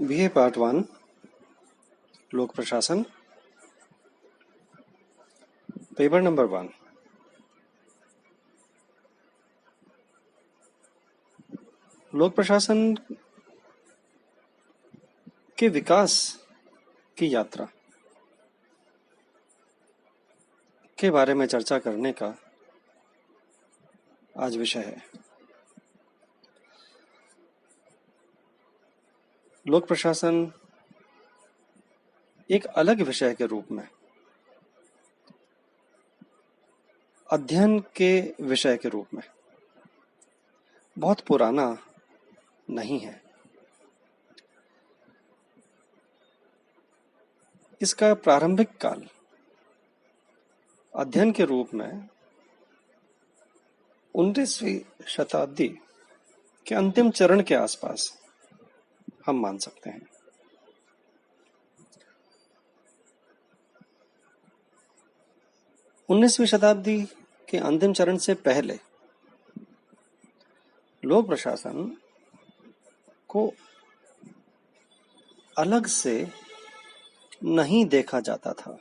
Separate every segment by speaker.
Speaker 1: BA part 1 लोक प्रशासन paper number 1। लोक प्रशासन के विकास की यात्रा के बारे में चर्चा करने का आज विषय है। लोक प्रशासन एक अलग विषय के रूप में, अध्ययन के विषय के रूप में बहुत पुराना नहीं है। इसका प्रारंभिक काल अध्ययन के रूप में 19वीं शताब्दी के अंतिम चरण के आसपास हम मान सकते हैं। उन्नीसवीं शताब्दी के अंतिम चरण से पहले लोक प्रशासन को अलग से नहीं देखा जाता था।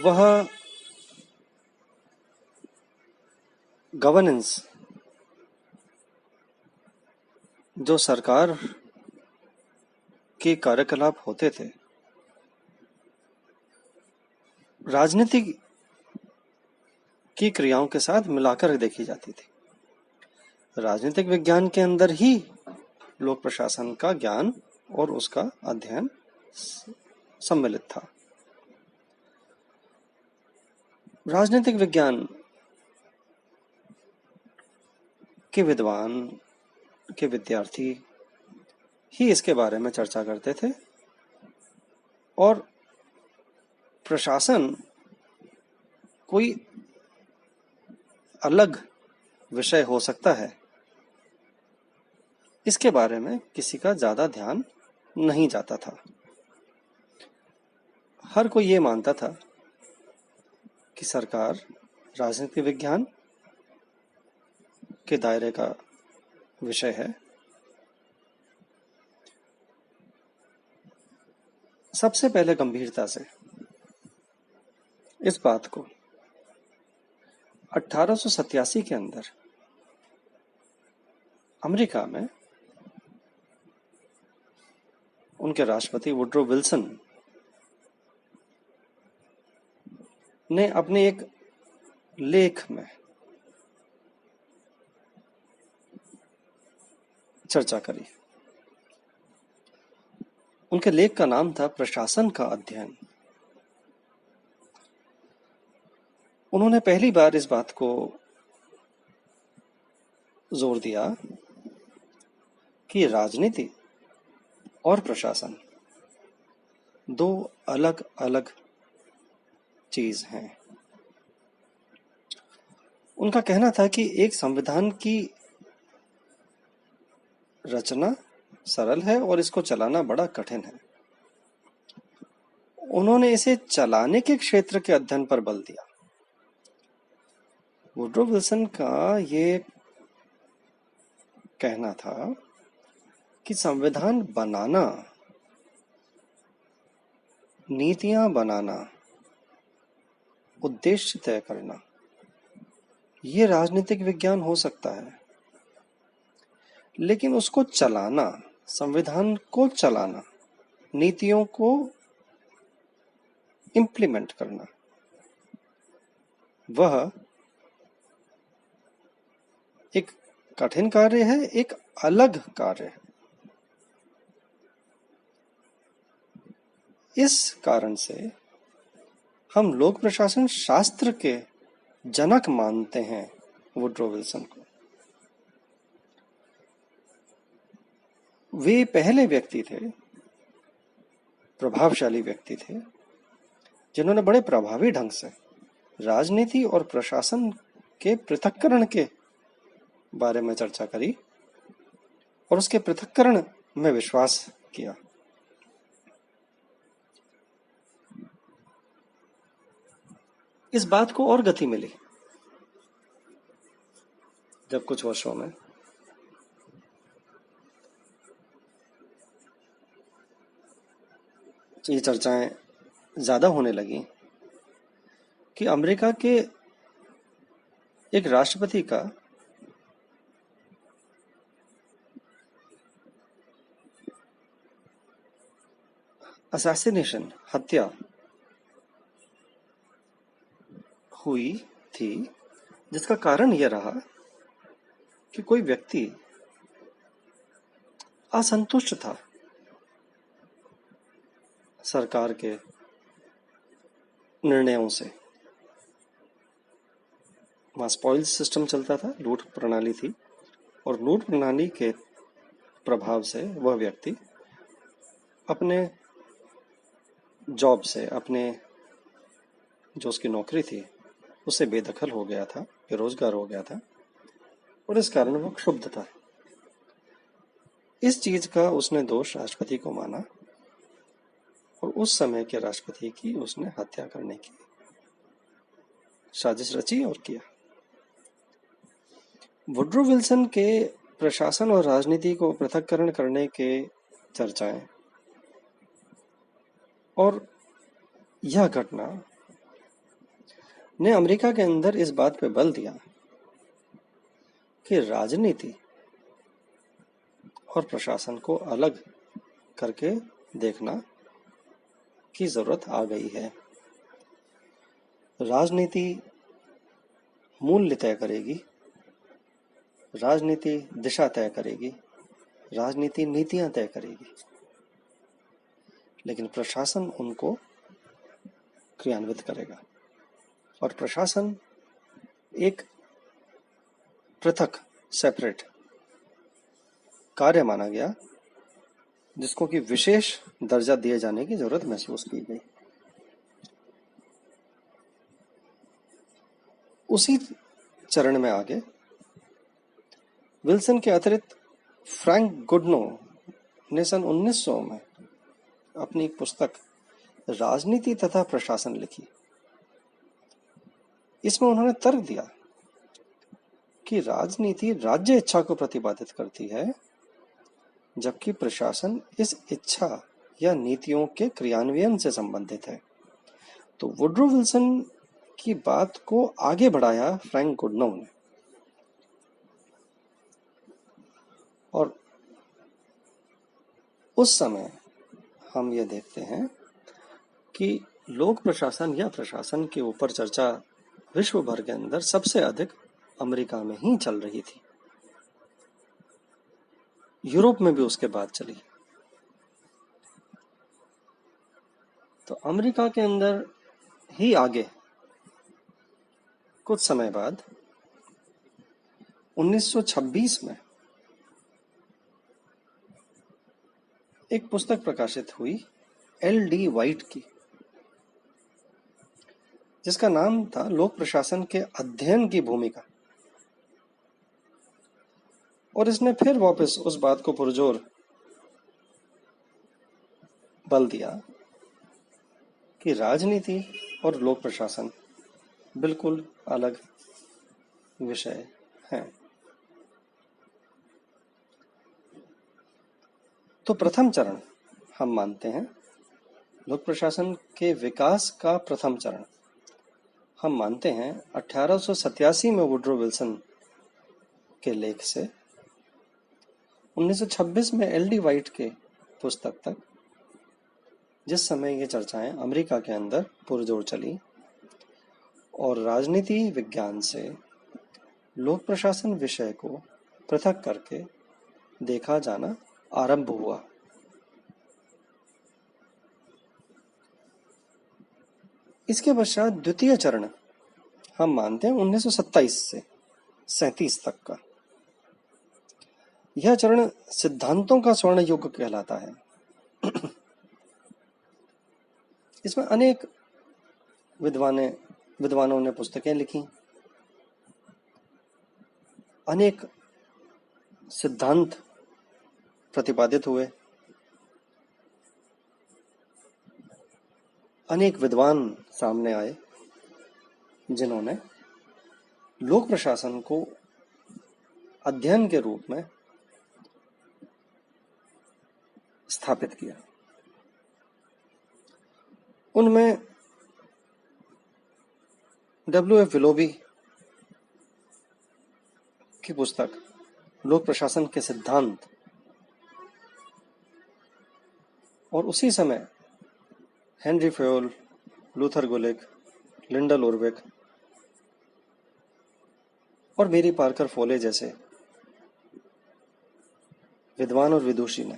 Speaker 1: वह गवर्नेंस जो सरकार के कार्यकलाप होते थे, राजनीतिक की क्रियाओं के साथ मिलाकर देखी जाती थी। राजनीतिक विज्ञान के अंदर ही लोक प्रशासन का ज्ञान और उसका अध्ययन सम्मिलित था। राजनीतिक विज्ञान के विद्वान के विद्यार्थी ही इसके बारे में चर्चा करते थे और प्रशासन कोई अलग विषय हो सकता है, इसके बारे में किसी का ज्यादा ध्यान नहीं जाता था। हर कोई ये मानता था कि सरकार राजनीतिक विज्ञान के दायरे का विषय है। सबसे पहले गंभीरता से इस बात को 1887 के अंदर अमेरिका में उनके राष्ट्रपति वुड्रो विल्सन ने अपने एक लेख में चर्चा करी। उनके लेख का नाम था प्रशासन का अध्ययन। उन्होंने पहली बार इस बात को जोर दिया कि राजनीति और प्रशासन दो अलग अलग चीज हैं। उनका कहना था कि एक संविधान की रचना सरल है और इसको चलाना बड़ा कठिन है। उन्होंने इसे चलाने के क्षेत्र के अध्ययन पर बल दिया। वुड्रो विल्सन का ये कहना था कि संविधान बनाना, नीतियां बनाना, उद्देश्य तय करना, ये राजनीतिक विज्ञान हो सकता है, लेकिन उसको चलाना, संविधान को चलाना, नीतियों को इंप्लीमेंट करना, वह एक कठिन कार्य है, एक अलग कार्य है। इस कारण से हम लोक प्रशासन शास्त्र के जनक मानते हैं वुड्रो विल्सन को। वे पहले व्यक्ति थे, प्रभावशाली व्यक्ति थे, जिन्होंने बड़े प्रभावी ढंग से राजनीति और प्रशासन के पृथक्करण के बारे में चर्चा करी और उसके पृथक्करण में विश्वास किया। इस बात को और गति मिली जब कुछ वर्षों में ये चर्चाएं ज्यादा होने लगी कि अमेरिका के एक राष्ट्रपति का असैसिनेशन, हत्या हुई थी, जिसका कारण यह रहा कि कोई व्यक्ति असंतुष्ट था सरकार के निर्णयों से। वहां स्पॉइल्स सिस्टम चलता था, लूट प्रणाली थी, और लूट प्रणाली के प्रभाव से वह व्यक्ति अपने जॉब से, अपने जो उसकी नौकरी थी उससे बेदखल हो गया था, बेरोजगार हो गया था, और इस कारण वह क्षुब्ध था। इस चीज का उसने दोष राष्ट्रपति को माना और उस समय के राष्ट्रपति की उसने हत्या करने की साजिश रची और किया। वुड्रो विल्सन के प्रशासन और राजनीति को पृथक्करण करने के चर्चाएं और यह घटना ने अमेरिका के अंदर इस बात पे बल दिया कि राजनीति और प्रशासन को अलग करके देखना की जरूरत आ गई है। राजनीति मूल्य तय करेगी, राजनीति दिशा तय करेगी, राजनीति नीतियां तय करेगी, लेकिन प्रशासन उनको क्रियान्वित करेगा। और प्रशासन एक पृथक, सेपरेट कार्य माना गया, जिसको कि विशेष दर्जा दिए जाने की जरूरत महसूस की गई। उसी चरण में आगे विल्सन के अतिरिक्त फ्रैंक गुडनो ने सन 1900 में अपनी एक पुस्तक राजनीति तथा प्रशासन लिखी। इसमें उन्होंने तर्क दिया कि राजनीति राज्य इच्छा को प्रतिपादित करती है, जबकि प्रशासन इस इच्छा या नीतियों के क्रियान्वयन से संबंधित है। तो वुड्रो विल्सन की बात को आगे बढ़ाया फ्रैंक गुडनो ने, और उस समय हम ये देखते हैं कि लोक प्रशासन या प्रशासन के ऊपर चर्चा विश्व भर के अंदर सबसे अधिक अमेरिका में ही चल रही थी। यूरोप में भी उसके बाद चली। तो अमेरिका के अंदर ही आगे कुछ समय बाद 1926 में एक पुस्तक प्रकाशित हुई एल.डी. वाइट की, जिसका नाम था लोक प्रशासन के अध्ययन की भूमिका। और इसने फिर वापस उस बात को पुरजोर बल दिया कि राजनीति और लोक प्रशासन बिल्कुल अलग विषय हैं। तो प्रथम चरण हम मानते हैं, लोक प्रशासन के विकास का प्रथम चरण हम मानते हैं 1887 में वुड्रो विल्सन के लेख से 1926 में एल.डी. वाइट के पुस्तक तक, जिस समय ये चर्चाएं अमेरिका के अंदर पुरजोर चली और राजनीति विज्ञान से लोक प्रशासन विषय को पृथक करके देखा जाना आरंभ हुआ। इसके पश्चात द्वितीय चरण हम मानते हैं 1927 से 37 तक का। यह चरण सिद्धांतों का स्वर्ण युग कहलाता है। इसमें अनेक विद्वानों ने पुस्तकें लिखी, अनेक सिद्धांत प्रतिपादित हुए, अनेक विद्वान सामने आए जिन्होंने लोक प्रशासन को अध्ययन के रूप में स्थापित किया। उनमें W.F. विलोबी की पुस्तक लोक प्रशासन के सिद्धांत और उसी समय हेनरी फयोल, लूथर गुलिक, लिंडल उर्विक और मेरी पार्कर फोले जैसे विद्वान और विदुषी ने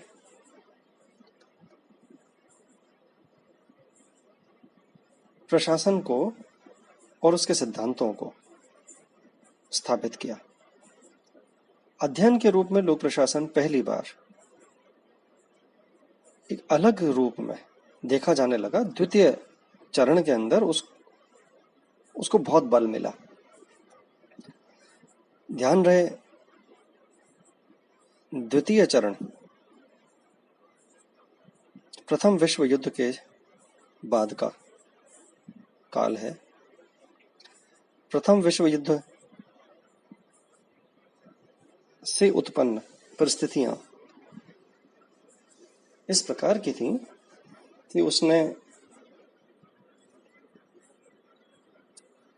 Speaker 1: प्रशासन को और उसके सिद्धांतों को स्थापित किया। अध्ययन के रूप में लोक प्रशासन पहली बार एक अलग रूप में देखा जाने लगा। द्वितीय चरण के अंदर उसको बहुत बल मिला। ध्यान रहे, द्वितीय चरण प्रथम विश्व युद्ध के बाद का काल है। प्रथम विश्व युद्ध से उत्पन्न परिस्थितियां इस प्रकार की थीं कि उसने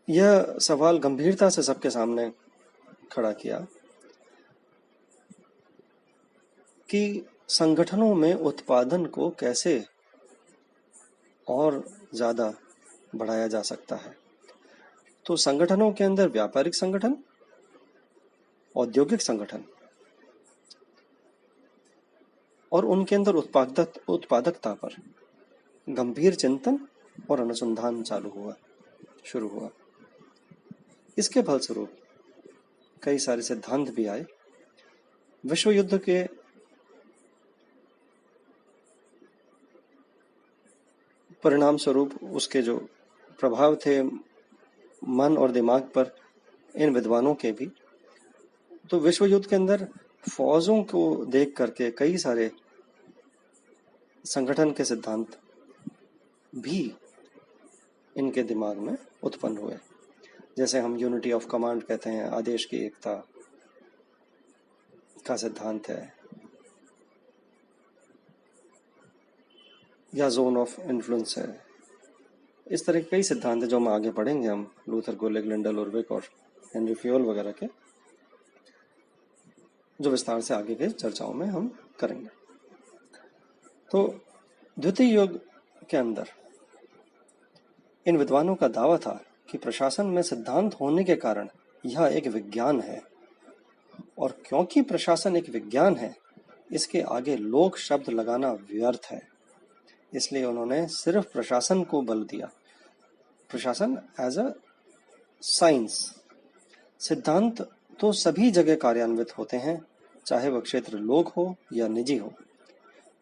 Speaker 1: यह सवाल गंभीरता से सबके सामने खड़ा किया कि संगठनों में उत्पादन को कैसे और ज्यादा बढ़ाया जा सकता है। तो संगठनों के अंदर व्यापारिक संगठन, औद्योगिक संगठन और उनके अंदर उत्पादकता पर गंभीर चिंतन और अनुसंधान शुरू हुआ। इसके फलस्वरूप कई सारे सिद्धांत भी आए। विश्व युद्ध के परिणाम स्वरूप उसके जो प्रभाव थे मन और दिमाग पर इन विद्वानों के भी, तो विश्व युद्ध के अंदर फौजों को देख करके कई सारे संगठन के सिद्धांत भी इनके दिमाग में उत्पन्न हुए। जैसे हम यूनिटी ऑफ कमांड कहते हैं, आदेश की एकता का सिद्धांत है, या जोन ऑफ इन्फ्लुएंस है। इस तरह के कई सिद्धांत हैं जो हम आगे पढ़ेंगे, हम लूथर गुलिक, लिंडल उर्विक और हेनरी फयोल वगैरह के, जो विस्तार से आगे के चर्चाओं में हम करेंगे। तो द्वितीय युग के अंदर इन विद्वानों का दावा था कि प्रशासन में सिद्धांत होने के कारण यह एक विज्ञान है, और क्योंकि प्रशासन एक विज्ञान है, इसके आगे लोक शब्द लगाना व्यर्थ है। इसलिए उन्होंने सिर्फ प्रशासन को बल दिया, प्रशासन एज अ साइंस। सिद्धांत तो सभी जगह कार्यान्वित होते हैं, चाहे वह क्षेत्र लोक हो या निजी हो।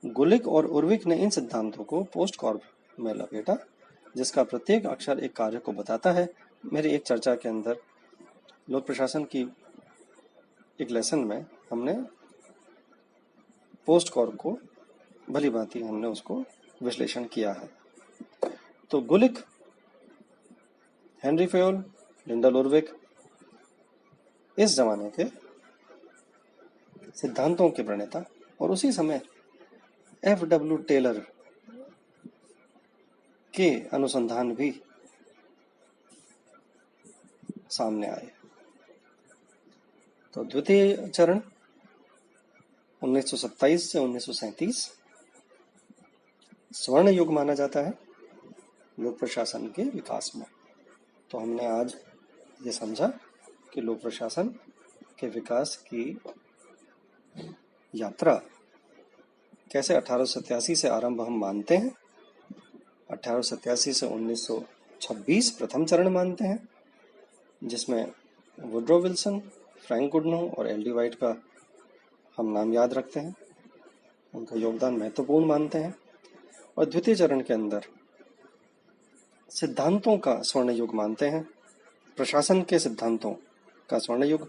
Speaker 1: गुलिक और उर्विक ने इन सिद्धांतों को पोस्ट कॉर्प में लपेटा, जिसका प्रत्येक अक्षर एक कार्य को बताता है। मेरी एक चर्चा के अंदर लोक प्रशासन की एक लेसन में हमने पोस्ट कॉर्प को भली भांति हमने उसको विश्लेषण किया है। तो गुलिक, हेनरी फयोल, लिंडल उर्विक इस जमाने के सिद्धांतों के प्रणेता, और उसी समय F.W. टेलर के अनुसंधान भी सामने आए। तो द्वितीय चरण 1927 से 1937 स्वर्ण युग माना जाता है लोक प्रशासन के विकास में। तो हमने आज ये समझा कि लोक प्रशासन के विकास की यात्रा कैसे 1887 से आरंभ हम मानते हैं, 1887 से 1926 प्रथम चरण मानते हैं, जिसमें वुड्रो विल्सन, फ्रैंक गुडनो और एल डी वाइट का हम नाम याद रखते हैं, उनका योगदान महत्वपूर्ण मानते हैं। और द्वितीय चरण के अंदर सिद्धांतों का स्वर्ण युग मानते हैं, प्रशासन के सिद्धांतों का स्वर्ण युग,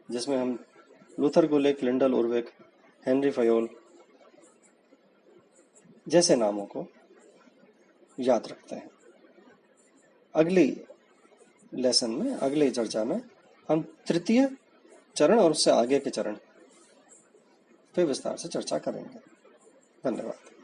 Speaker 1: जिसमें हम लूथर गुलिक, लिंडल उर्विक, हेनरी फयोल जैसे नामों को याद रखते हैं। अगली लेसन में, अगली चर्चा में हम तृतीय चरण और उससे आगे के चरण पे विस्तार से चर्चा करेंगे। धन्यवाद।